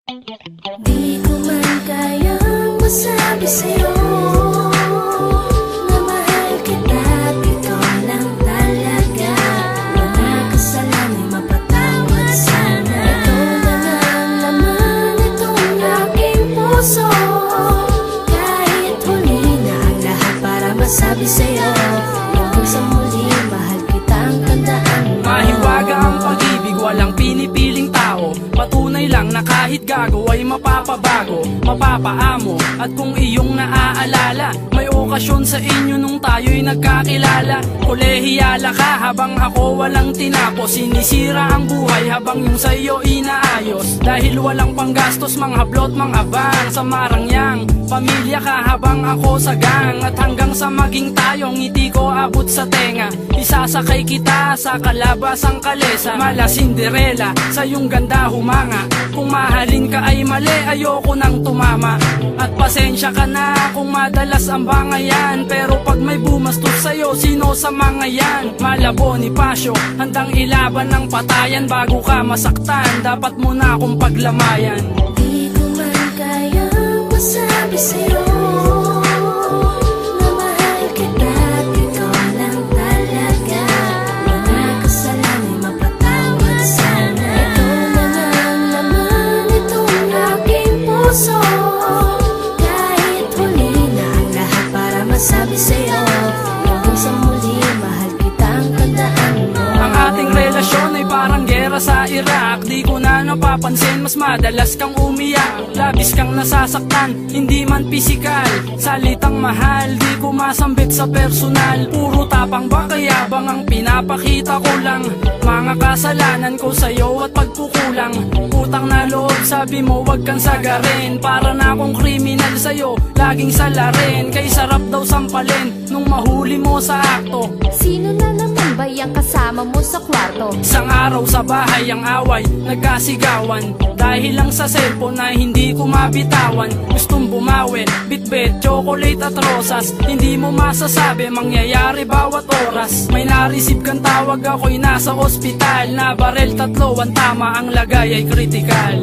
Di ko man kayang masabi sa'yo na mahal kita, ito lang talaga. Mga kasalanay mapatawad sana. Ito na ang laman itong aking puso. Kahit huli na ang lahat para masabi sa'yo, hanggang sa muli mahal kitang tandaan mo. Mahiwaga ang pag-ibig, walang pinipiling tao. Patunay lang na kahit gago ay mapapabago, mapapaamo. At kung iyong naaalala, may okasyon sa inyo nung tayo'y nagkakilala. Kolehiyala ka habang ako walang tinapos. Sinisira ang buhay habang yung sa'yo inaayos. Dahil walang panggastos, manghablot, mangabang sa marangyang pamilya ka habang ako sa gang. At hanggang sa maging tayo, ngiti ko abot sa tenga. Isasakay kita sa kalabasang kalesa. Mala Cinderella, sa iyong ganda humanga. Kung mahalin ka ay mali, ayoko nang tumama. At pasensya ka na kung madalas ang bangayan. Pero pag may bumastos sa'yo, sino sa mga yan? Mala Bonifacio, handang ilaban ng patayan. Bago ka masaktan, dapat mo na akong paglamayan. Di ko man kayang masabi sa'yo na mahal kita, ito lang talaga. Mga kasalanay mapatawad sana. Ito na ang laman itong aking puso. Kahit huli na ang lahat para masabi sa'yo, hanggang sa muli mahal kitang tandaan mo. Ang ating relasyon ay parang gera sa Iraq. Di ko na napapansin, mas madalas kang umiyak. Labis kang nasasaktan, hindi man pisikal. Salitang mahal, di ko masambit sa personal. Puro tapang ba kaya bang ang pinapakita ko lang? Mga kasalanan ko sa'yo at pagkukulang. Utang na loob, sabi mo wag kang sagarin. Para na akong kriminal sa'yo, laging salarin. Kay sarap daw sampalin nung mahuli mo sa akto. Sino na naman ba yung kasama mo sa kwarto? Isang araw sa bahay ang away, nagkasigawan. Dahil lang sa cellphone na hindi ko mabitawan. Gustong bumawi, bitbit, chocolate at rosas. Hindi mo masasabi, mangyayari bawat oras. May nareceive kang tawag, ako'y nasa ospital. Na barel 3, ang tama, ang lagay ay critical.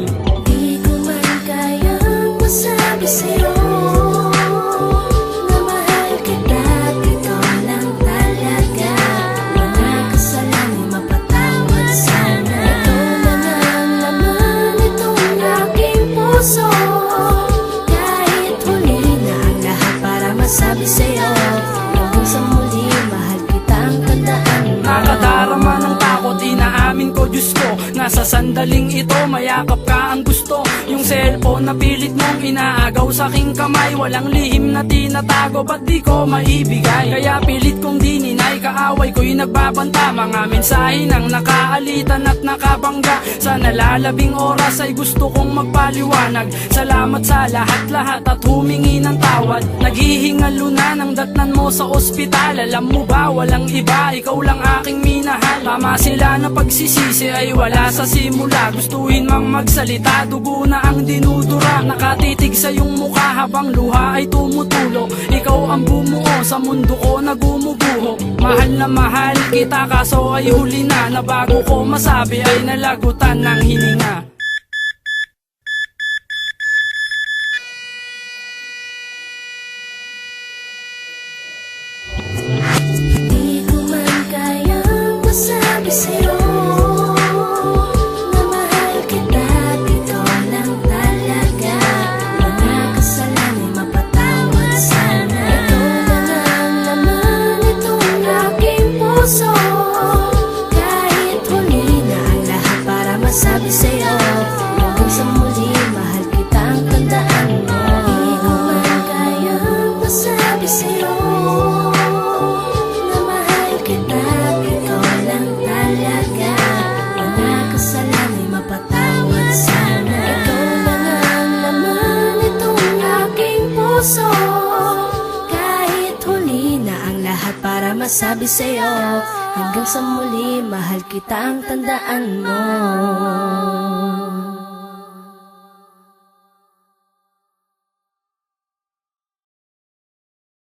Di ko man kayang masabi sa'yo na mahal kita, ito lang talaga. Mga kasalanay mapatawad sana. Ito na ang laman itong aking puso. Kahit huli na ang lahat para masabi sa'yo, hanggang sa muli mahal kitang tandaan mo. Nakadarama ng takot, inaamin ko Diyos ko. Nasa sandaling ito, mayakap ka ang gusto. Yung cellphone na pilit mong inaagaw sa aking kamay. Walang lihim na tinatago, ba't di ko maibigay? Kaya pilit kong dininay, kaaway ko'y nagbabanta. Mga mensahe ng nakaalitan at nakabangga. Sa nalalabing oras ay gusto kong magpaliwanag. Salamat sa lahat-lahat at humingi ng tawad. Naghihingalo na ng datnan mo sa ospital. Alam mo ba, walang iba, ikaw lang aking minahal. Tama sila na pagsisisi ay wala sa simula. Gustuhin mang magsalita, dugo na ang dinudura. Nakatitig sa iyong mukha habang luha ay tumutulo. Ikaw ang bumuo sa mundo ko na gumuguho. Mahal na mahal kita, kaso ay huli na. Na bago ko masabi ay nalagutan ng hininga. Di ko man kayang masabi sa'yo na mahal kita, ito lang talaga. Mga kasalanay mapatawad sana. Ito na ang laman itong aking puso. Kahit huli na ang lahat para masabi sa'yo, hanggang sa muli mahal kitang tandaan mo. Di ko man kayang masabi sa'yo na mahal kita, ito lang talaga. Mga kasalanay mapatawad sana. Ito lang ang laman itong aking puso. Kahit huli na ang lahat para masabi sa'yo, hanggang sa muli mahal kitang tandaan mo.